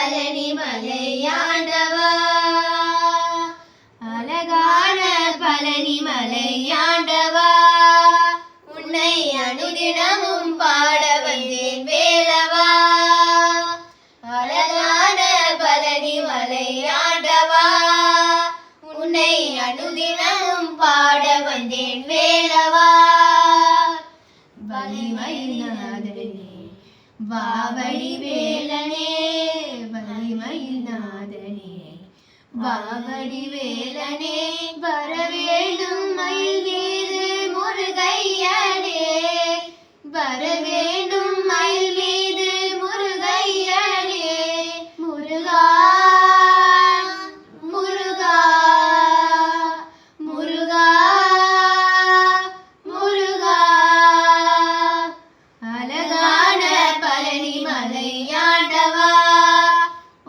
பழனி மலையாண்டவா அழகான பழனி மலையாண்டவா உன்னை அனுதினமும் பாட வந்தேன் வேலவா அழகான பழனி மலையாண்டவா உன்னை அனுதினமும் பாட வந்தேன் வேலவா வலிமைநாதனே வாவடி வேலனே வலிமைநாதனே வாவடி வேலனே வரவேண்டும் மயில் மீது முருகையனே வரவேண்டும் மயில் மீது முருகையனே முருகா முருகா முருகா முருகா அழகான பழனி மலையாண்டவா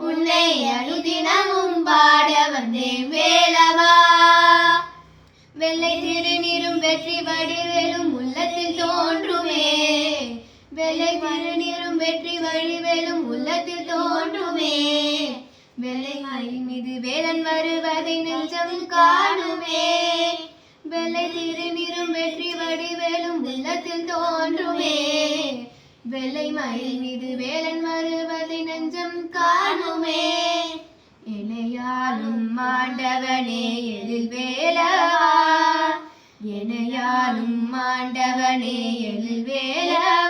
உன்னை அனுதினமும் பாட வந்தேன் வேலவா வெள்ளை திருநீரும் வெற்றி வடிவேலும் உள்ளத்தில் தோன்றுமே வெள்ளை திருநீரும் வெற்றி வடிவேலும் உள்ளத்தில் தோன்றுமே வெள்ளை மயில் மீது வேலன் வருவதை நெஞ்சம் காணுமே வெள்ளை திருநீரும் வெற்றி வடிவேலும் உள்ளத்தில் தோன்றுமே வெள்ளை மயில் மீது வேலன் வருவதை நெஞ்சம் காணுமே எனையாலும் ஆண்டவனே எழில் வேலவா எனையாலும் ஆண்டவனே எழில் வேலவா